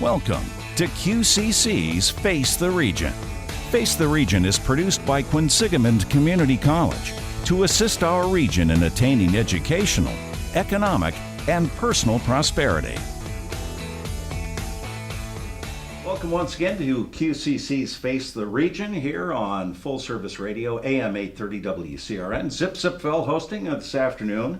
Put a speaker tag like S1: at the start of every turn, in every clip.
S1: Welcome to QCC's Face the Region. Face the Region is produced by Quinsigamond Community College to assist our region in attaining educational, economic, and personal prosperity. Welcome once again to QCC's Face the Region here on Full Service Radio, AM 830 WCRN. Zip Zipfel hosting this afternoon.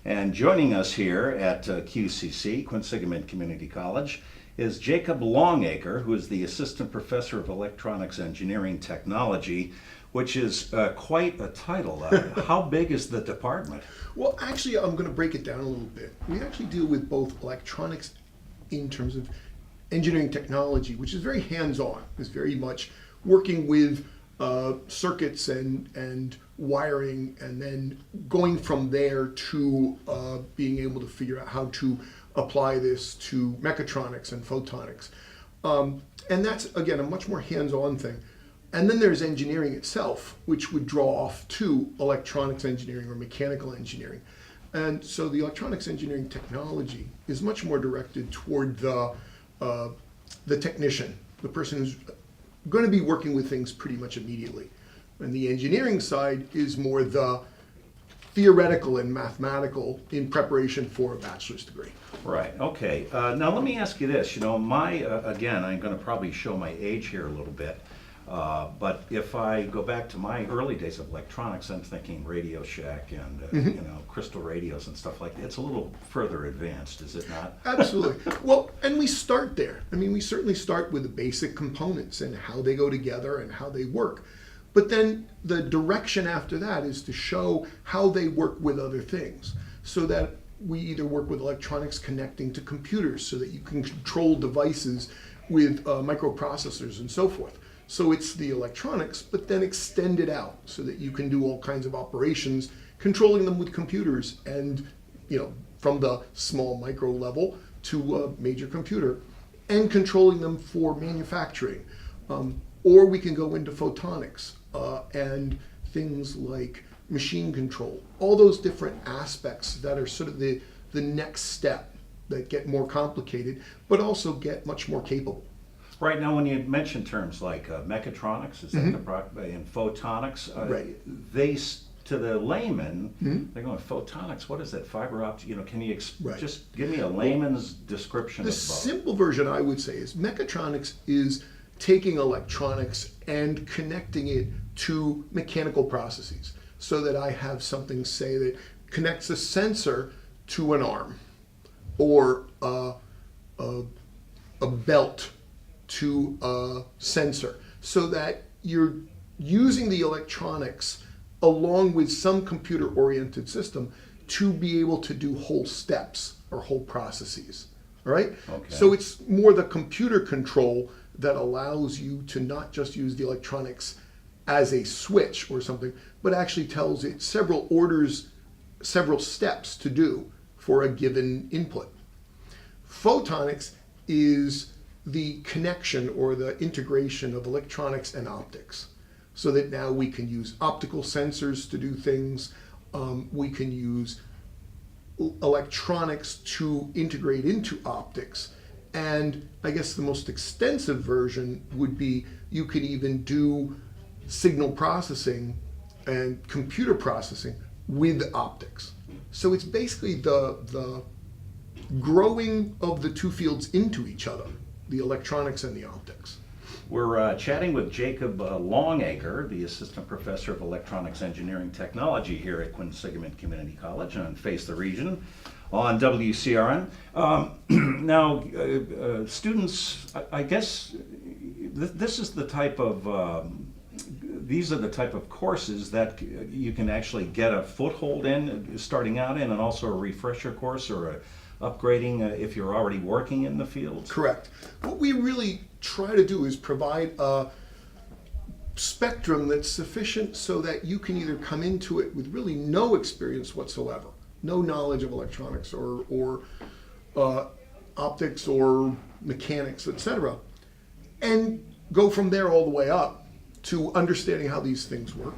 S1: And joining us here at QCC, Quinsigamond Community College, is Jacob Longacre, who is the Assistant Professor of Electronics Engineering Technology, which is quite a title. How big is the department?
S2: Well, actually, I'm going to break it down a little bit. We actually deal with both electronics in terms of engineering technology, which is very hands-on. It's very much working with circuits and wiring, and then going from there to being able to figure out how to apply this to mechatronics and photonics. And that's, again, a much more hands-on thing. And then there's engineering itself, which would draw off to electronics engineering or mechanical engineering. And so the electronics engineering technology is much more directed toward the technician, the person who's going to be working with things pretty much immediately. And the engineering side is more the theoretical and mathematical in preparation for a bachelor's degree.
S1: Right, okay. Now let me ask you this. You know, again, I'm going to probably show my age here a little bit. But if I go back to my early days of electronics, I'm thinking Radio Shack and crystal radios and stuff like that. It's a little further advanced, is it not?
S2: Absolutely. Well, and we start there. I mean, we certainly start with the basic components and how they go together and how they work. But then the direction after that is to show how they work with other things, so that we either work with electronics connecting to computers so that you can control devices with microprocessors and so forth. So it's the electronics, but then extended out so that you can do all kinds of operations, controlling them with computers, and from the small micro level to a major computer, and controlling them for manufacturing. Or we can go into photonics and things like machine control, all those different aspects that are sort of the next step that get more complicated, but also get much more capable.
S1: Right, now when you mention terms like mechatronics, is that and photonics,
S2: right.
S1: They, to the layman, they're going, photonics, what is that, fiber optic, can you
S2: right.
S1: just give me a layman's description
S2: the
S1: of both?
S2: Simple version I would say is mechatronics is taking electronics and connecting it to mechanical processes, so that I have something, say, that connects a sensor to an arm, or a belt to a sensor, so that you're using the electronics along with some computer-oriented system to be able to do whole steps or whole processes, all right?
S1: Okay.
S2: So it's more the computer control that allows you to not just use the electronics as a switch or something, but actually tells it several orders, several steps to do for a given input. Photonics is the connection or the integration of electronics and optics, so that now we can use optical sensors to do things. We can use electronics to integrate into optics. And I guess the most extensive version would be you could even do signal processing and computer processing with optics. So it's basically the growing of the two fields into each other, the electronics and the optics.
S1: We're chatting with Jacob Longacre, the Assistant Professor of Electronics Engineering Technology here at Quinsigamond Community College on Face the Region on WCRN. Now, students, I guess this is the type of, these are the type of courses that you can actually get a foothold in, starting out in, and also a refresher course or a upgrading if you're already working in the field?
S2: Correct. What we really try to do is provide a spectrum that's sufficient so that you can either come into it with really no experience whatsoever, no knowledge of electronics or optics or mechanics, etc., and go from there all the way up to understanding how these things work.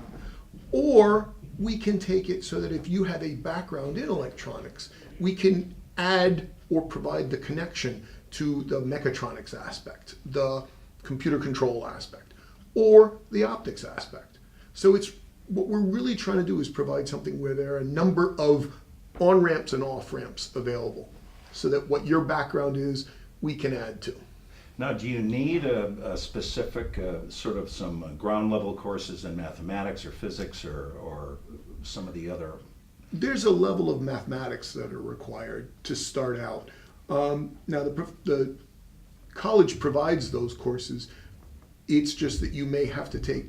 S2: Or we can take it so that if you have a background in electronics, we can add or provide the connection to the mechatronics aspect, the computer control aspect, or the optics aspect. So it's what we're really trying to do is provide something where there are a number of on-ramps and off-ramps available so that what your background is, we can add to.
S1: Now, do you need a specific sort of some ground level courses in mathematics or physics or some of the other?
S2: There's a level of mathematics that are required to start out. Now, the college provides those courses. It's just that you may have to take,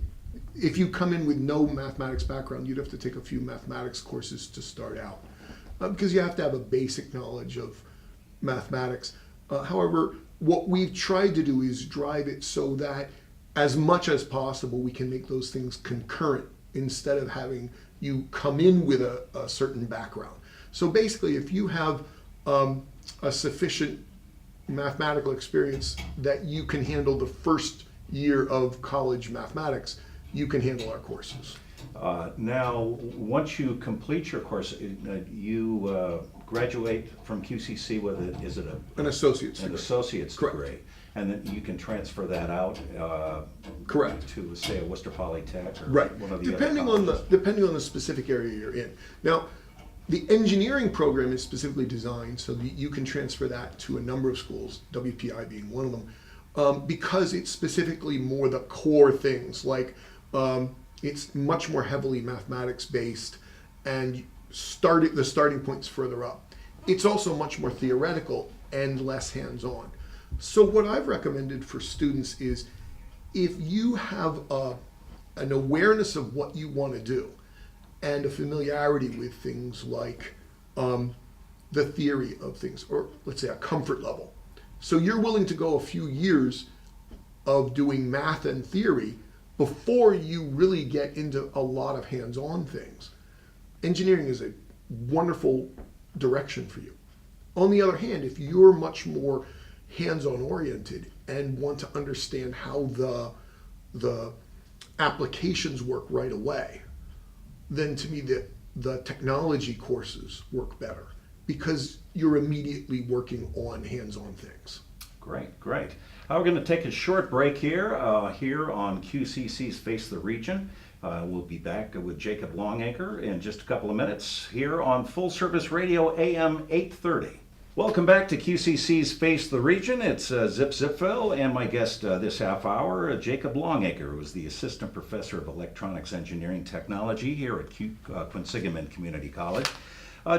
S2: if you come in with no mathematics background, you'd have to take a few mathematics courses to start out because you have to have a basic knowledge of mathematics. However, what we've tried to do is drive it so that as much as possible we can make those things concurrent instead of having you come in with a certain background. So basically, if you have a sufficient mathematical experience that you can handle the first year of college mathematics, you can handle our courses.
S1: Now, once you complete your course, you graduate from QCC with
S2: An associate's
S1: an
S2: degree.
S1: associate's
S2: Correct.
S1: degree, and then you can transfer that out.
S2: Correct.
S1: To say a Worcester Polytech or
S2: Right.
S1: one of the
S2: Depending
S1: other
S2: on
S1: colleges.
S2: depending on the specific area you're in. Now, the engineering program is specifically designed so that you can transfer that to a number of schools, WPI being one of them, because it's specifically more the core things like it's much more heavily mathematics based, and the starting point's further up. It's also much more theoretical and less hands-on. So what I've recommended for students is if you have an awareness of what you want to do and a familiarity with things like the theory of things, or let's say a comfort level. So you're willing to go a few years of doing math and theory before you really get into a lot of hands-on things. Engineering is a wonderful direction for you. On the other hand, if you're much more hands-on oriented and want to understand how the applications work right away, then to me the technology courses work better because you're immediately working on hands-on things.
S1: Great, great. We're going to take a short break here on QCC's Face the Region. We'll be back with Jacob Longacre in just a couple of minutes here on Full Service Radio AM 830. Welcome back to QCC's Face the Region. It's Zip Zipville and my guest this half hour, Jacob Longacre, who is the Assistant Professor of Electronics Engineering Technology here at Quinsigamond Community College.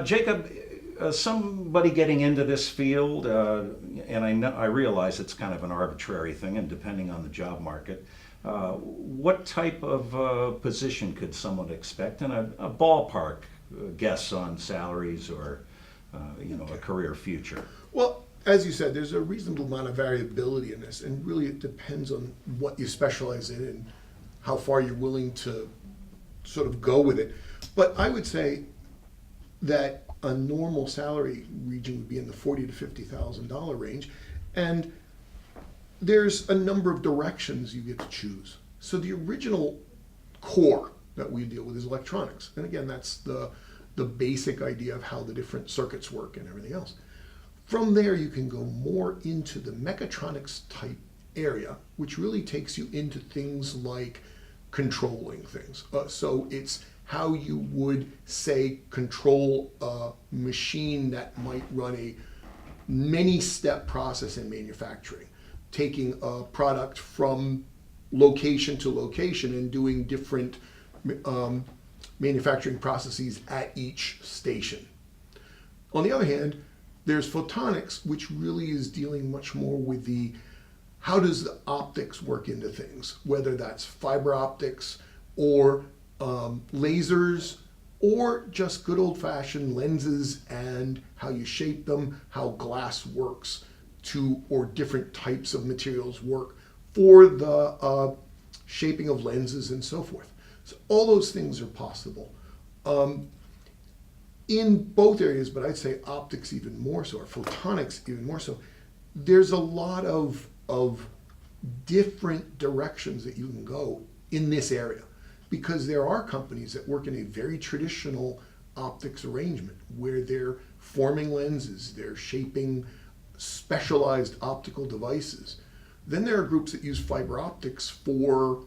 S1: Jacob, somebody getting into this field, and I realize it's kind of an arbitrary thing and depending on the job market, what type of position could someone expect and a ballpark guess on salaries or a career future?
S2: Well, as you said, there's a reasonable amount of variability in this, and really it depends on what you specialize in and how far you're willing to sort of go with it. But I would say that a normal salary region would be in the $40,000 to $50,000 range, and there's a number of directions you get to choose. So the original core that we deal with is electronics, and again, that's the basic idea of how the different circuits work and everything else. From there, you can go more into the mechatronics type area, which really takes you into things like controlling things. So it's how you would, say, control a machine that might run a many-step process in manufacturing, taking a product from location to location and doing different manufacturing processes at each station. On the other hand, there's photonics, which really is dealing much more with how does the optics work into things, whether that's fiber optics or lasers or just good old-fashioned lenses and how you shape them, how glass works or different types of materials work for the shaping of lenses and so forth. So all those things are possible in both areas, but I'd say optics even more so, or photonics even more so. There's a lot of different directions that you can go in this area because there are companies that work in a very traditional optics arrangement where they're forming lenses, they're shaping specialized optical devices. Then there are groups that use fiber optics for,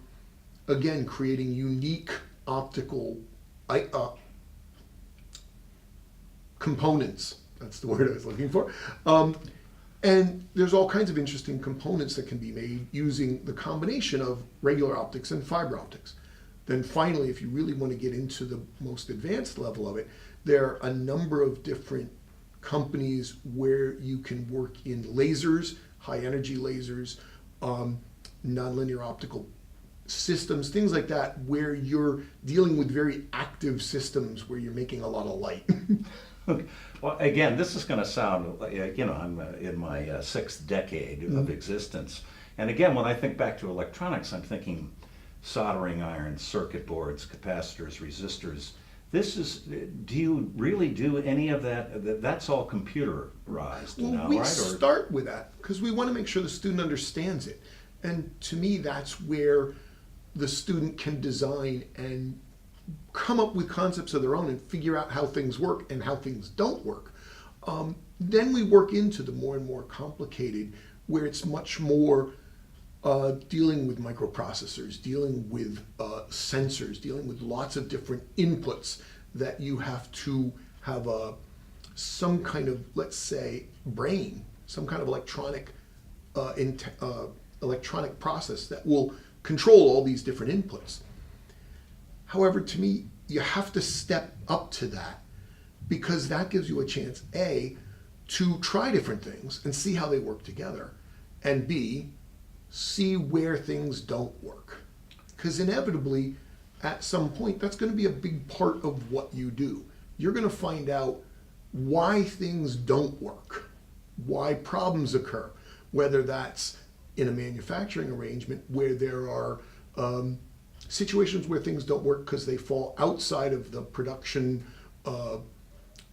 S2: again, creating unique optical components. That's the word I was looking for. And there's all kinds of interesting components that can be made using the combination of regular optics and fiber optics. Then finally, if you really want to get into the most advanced level of it, there are a number of different companies where you can work in lasers, high energy lasers, nonlinear optical systems, things like that, where you're dealing with very active systems where you're making a lot of light.
S1: Well, again, this is going to sound, I'm in my sixth decade of existence. And again, when I think back to electronics, I'm thinking soldering irons, circuit boards, capacitors, resistors. Do you really do any of that? That's all computerized now,
S2: We
S1: right?
S2: start with that because we want to make sure the student understands it. And to me, that's where the student can design and come up with concepts of their own and figure out how things work and how things don't work. Then we work into the more and more complicated, where it's much more dealing with microprocessors, dealing with sensors, dealing with lots of different inputs that you have to have some kind of, let's say, brain, some kind of electronic process that will control all these different inputs. However, to me, you have to step up to that because that gives you a chance, A, to try different things and see how they work together, and B, see where things don't work. Because inevitably, at some point, that's going to be a big part of what you do. You're going to find out why things don't work, why problems occur, whether that's in a manufacturing arrangement where there are situations where things don't work because they fall outside of the production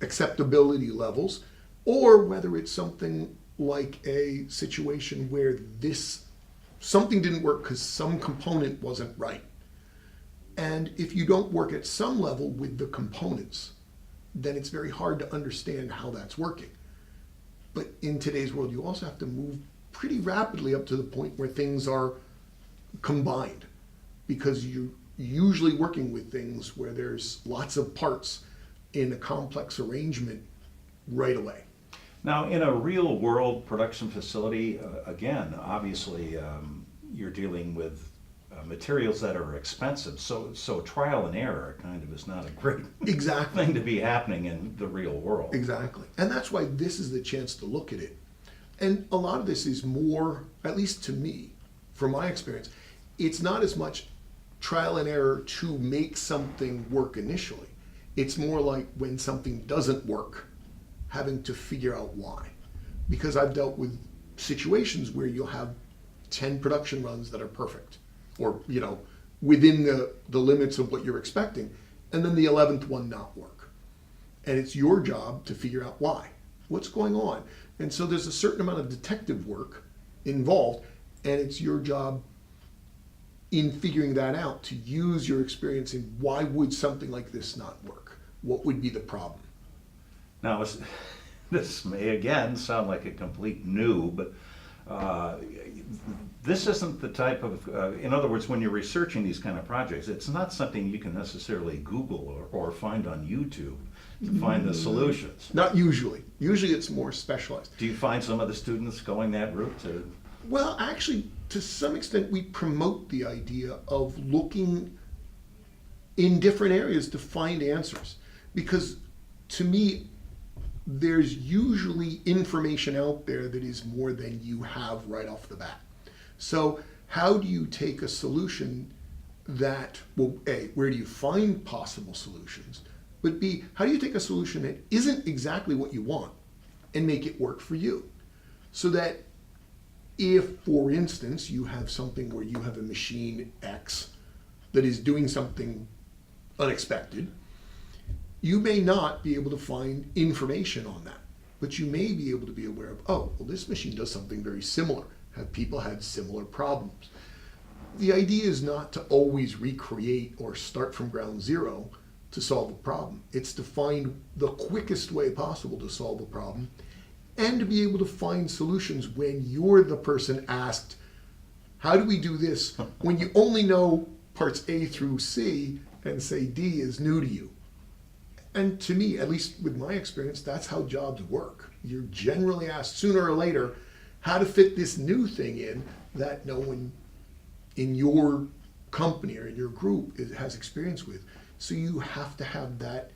S2: acceptability levels, or whether it's something like a situation where something didn't work because some component wasn't right. And if you don't work at some level with the components, then it's very hard to understand how that's working. But in today's world, you also have to move pretty rapidly up to the point where things are combined, because you're usually working with things where there's lots of parts in a complex arrangement right away.
S1: Now, in a real world production facility, again, obviously, you're dealing with materials that are expensive. So trial and error kind of is not a great thing to be happening in the real world.
S2: Exactly. And that's why this is the chance to look at it. And a lot of this is more, at least to me, from my experience, it's not as much trial and error to make something work initially. It's more like when something doesn't work, having to figure out why. Because I've dealt with situations where you'll have 10 production runs that are perfect, or within the limits of what you're expecting, and then the 11th one not work. And it's your job to figure out why. What's going on? And so there's a certain amount of detective work involved, and it's your job in figuring that out to use your experience in why would something like this not work? What would be the problem?
S1: Now, this may again sound like a complete noob, but this isn't the type of, in other words, when you're researching these kind of projects, it's not something you can necessarily Google or find on YouTube to find the solutions.
S2: Not usually. Usually it's more specialized.
S1: Do you find some of the students going that route?
S2: Well, actually, to some extent, we promote the idea of looking in different areas to find answers. Because to me, there's usually information out there that is more than you have right off the bat. So how do you take a solution that, well, A, where do you find possible solutions? But B, how do you take a solution that isn't exactly what you want and make it work for you? So that if, for instance, you have something where you have a machine X that is doing something unexpected, you may not be able to find information on that, but you may be able to be aware of, oh, well, this machine does something very similar. Have people had similar problems? The idea is not to always recreate or start from ground zero to solve a problem. It's to find the quickest way possible to solve a problem and to be able to find solutions when you're the person asked, how do we do this, when you only know parts A through C and say D is new to you. And to me, at least with my experience, that's how jobs work. You're generally asked sooner or later how to fit this new thing in that no one in your company or in your group has experience with. So you have to have that,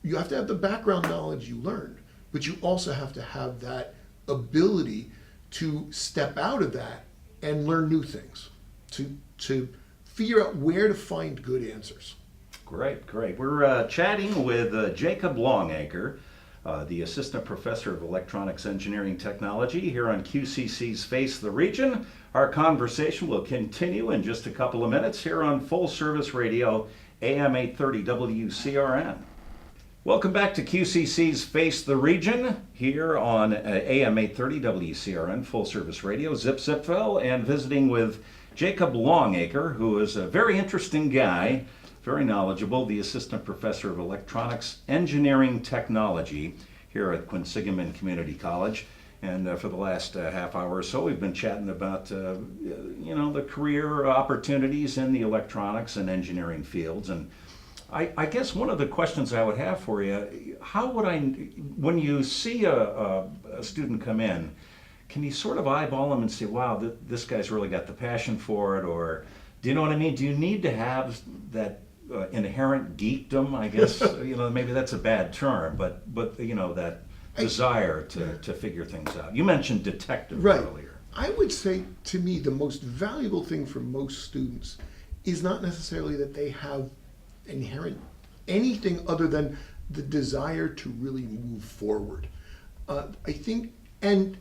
S2: you have to have the background knowledge you learned, but you also have to have that ability to step out of that and learn new things, to figure out where to find good answers.
S1: Great, great. We're chatting with Jacob Longacre, the Assistant Professor of Electronics Engineering Technology here on QCC's Face the Region. Our conversation will continue in just a couple of minutes here on Full Service Radio, AM 830 WCRN. Welcome back to QCC's Face the Region here on AM 830 WCRN, Full Service Radio, Zipville, and visiting with Jacob Longacre, who is a very interesting guy, very knowledgeable, the Assistant Professor of Electronics Engineering Technology here at Quinsigamond Community College. And for the last half hour or so, we've been chatting about, the career opportunities in the electronics and engineering fields. And I guess one of the questions I would have for you, when you see a student come in, can you sort of eyeball them and say, wow, this guy's really got the passion for it? Or do you know what I mean? Do you need to have that inherent geekdom, I guess? Maybe that's a bad term, but that desire to figure things out. You mentioned detective earlier.
S2: I would say, to me, the most valuable thing for most students is not necessarily that they have inherent anything other than the desire to really move forward. I think, and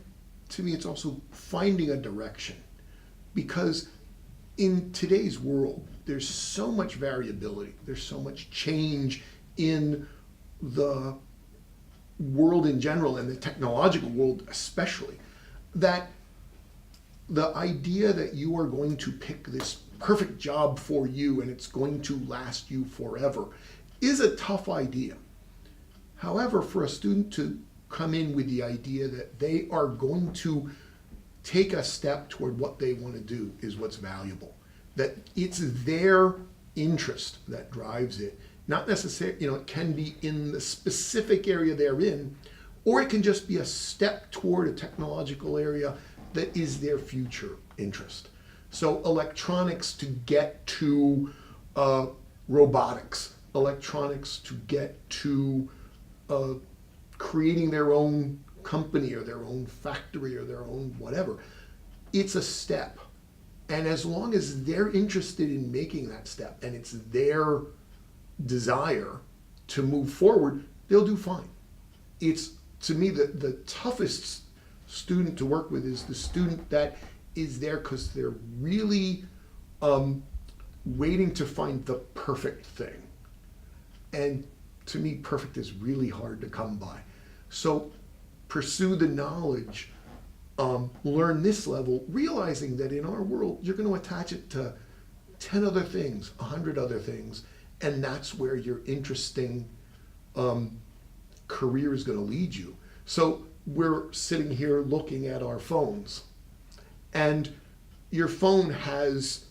S2: to me, it's also finding a direction, because in today's world, there's so much variability, there's so much change in the world in general and the technological world especially, that the idea that you are going to pick this perfect job for you and it's going to last you forever is a tough idea. However, for a student to come in with the idea that they are going to take a step toward what they want to do is what's valuable. That it's their interest that drives it. Not necessarily, it can be in the specific area they're in, or it can just be a step toward a technological area that is their future interest. So electronics to get to robotics, electronics to get to creating their own company or their own factory or their own whatever. It's a step. And as long as they're interested in making that step and it's their desire to move forward, they'll do fine. It's, to me, the toughest student to work with is the student that is there because they're really waiting to find the perfect thing. And to me, perfect is really hard to come by. So pursue the knowledge, learn this level, realizing that in our world, you're going to attach it to 10 other things, 100 other things, and that's where your interesting career is going to lead you. So we're sitting here looking at our phones, and your phone has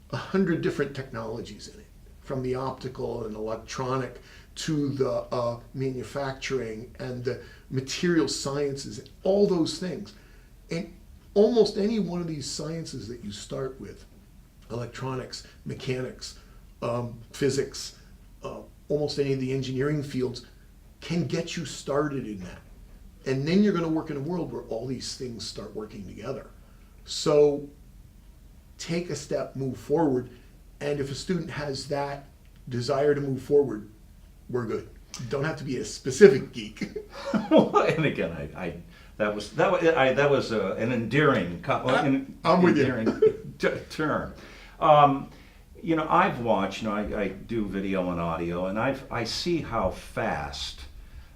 S2: 100 different technologies in it, from the optical and electronic to the manufacturing and the material sciences, all those things. And almost any one of these sciences that you start with, electronics, mechanics, physics, almost any of the engineering fields, can get you started in that. And then you're going to work in a world where all these things start working together. So take a step, move forward, and if a student has that desire to move forward, we're good. You don't have to be a specific geek.
S1: And again, that was an endearing,
S2: I'm with you.
S1: term. I've watched. I do video and audio, and I see how fast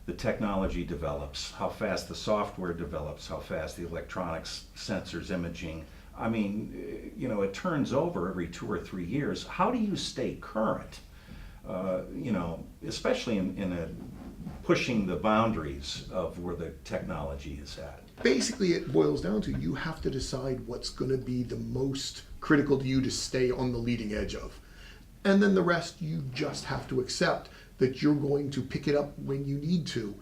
S1: the technology develops, how fast the software develops, how fast the electronics, sensors, imaging. I mean, it turns over every 2 or 3 years. How do you stay current? Especially in a pushing the boundaries of where the technology is at?
S2: Basically, it boils down to you have to decide what's going to be the most critical to you to stay on the leading edge of. And then the rest, you just have to accept that you're going to pick it up when you need to,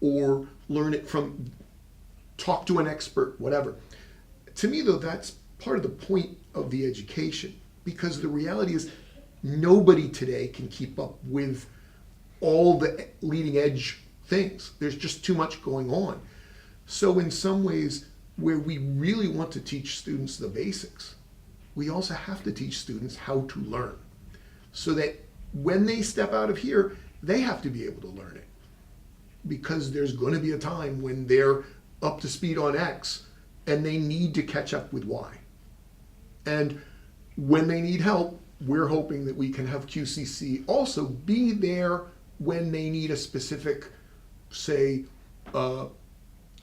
S2: or learn it from, talk to an expert, whatever. To me, though, that's part of the point of the education, because the reality is nobody today can keep up with all the leading edge things. There's just too much going on. So in some ways, where we really want to teach students the basics, we also have to teach students how to learn, so that when they step out of here, they have to be able to learn it. Because there's going to be a time when they're up to speed on X and they need to catch up with Y. And when they need help, we're hoping that we can have QCC also be there when they need a specific, say,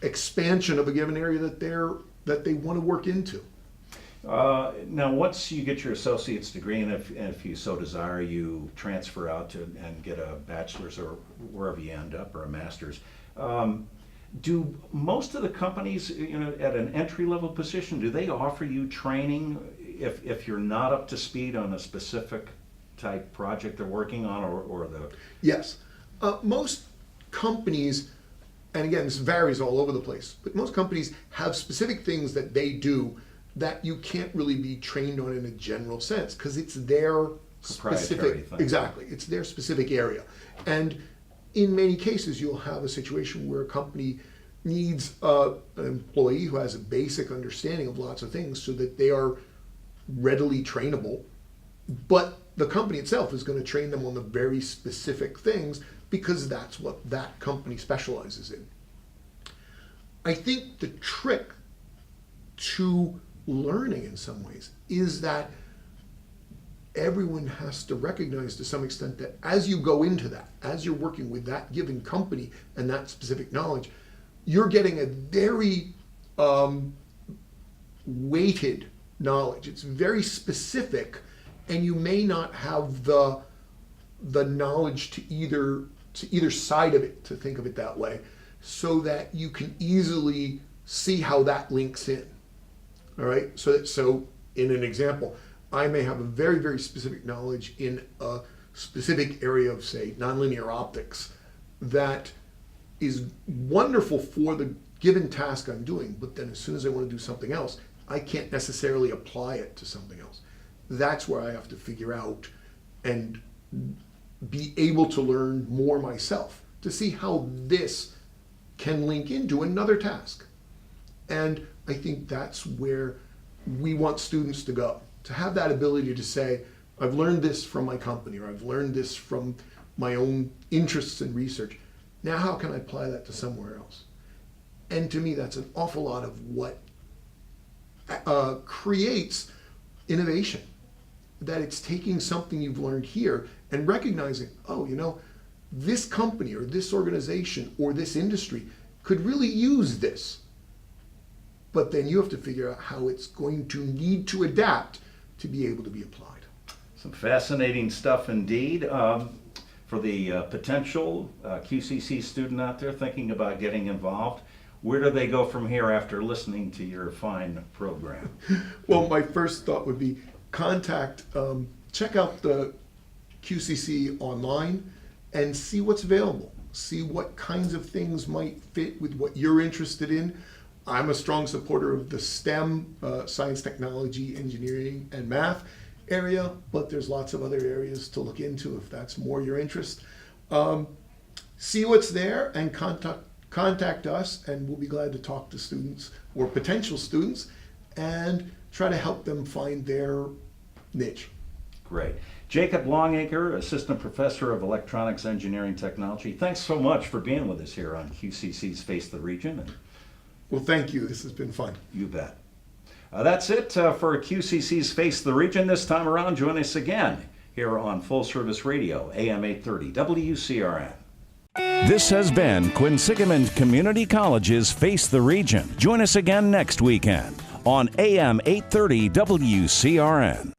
S2: expansion of a given area that they want to work into.
S1: Now, once you get your associate's degree, and if you so desire, you transfer out and get a bachelor's or wherever you end up, or a master's. Do most of the companies, at an entry-level position, do they offer you training if you're not up to speed on a specific type project they're working on, or the?
S2: Yes, most companies, and again, this varies all over the place, but most companies have specific things that they do that you can't really be trained on in a general sense, because it's their specific
S1: thing.
S2: Exactly, it's their specific area. And in many cases, you'll have a situation where a company needs an employee who has a basic understanding of lots of things so that they are readily trainable, but the company itself is going to train them on the very specific things because that's what that company specializes in. I think the trick to learning in some ways is that everyone has to recognize to some extent that as you go into that, as you're working with that given company and that specific knowledge, you're getting a very weighted knowledge. It's very specific, and you may not have the knowledge to either side of it, to think of it that way, so that you can easily see how that links in. All right, so in an example, I may have a very, very specific knowledge in a specific area of, say, nonlinear optics that is wonderful for the given task I'm doing, but then as soon as I want to do something else, I can't necessarily apply it to something else. That's where I have to figure out and be able to learn more myself to see how this can link into another task. And I think that's where we want students to go, to have that ability to say, I've learned this from my company, or I've learned this from my own interests in research. Now how can I apply that to somewhere else? And to me, that's an awful lot of what creates innovation. That it's taking something you've learned here and recognizing, oh, this company or this organization or this industry could really use this. But then you have to figure out how it's going to need to adapt to be able to be applied.
S1: Some fascinating stuff indeed. For the potential QCC student out there thinking about getting involved, where do they go from here after listening to your fine program?
S2: Well, my first thought would be check out the QCC online and see what's available. See what kinds of things might fit with what you're interested in. I'm a strong supporter of the STEM, science, technology, engineering, and math area, but there's lots of other areas to look into if that's more your interest. See what's there and contact us, and we'll be glad to talk to students or potential students and try to help them find their niche.
S1: Great. Jacob Longacre, Assistant Professor of Electronics Engineering Technology, thanks so much for being with us here on QCC's Face the Region.
S2: Well, thank you. This has been fun.
S1: You bet. That's it for QCC's Face the Region. This time around, join us again here on Full Service Radio, AM 830, WCRN.
S3: This has been Quinsigamond Community College's Face the Region. Join us again next weekend on AM 830 WCRN.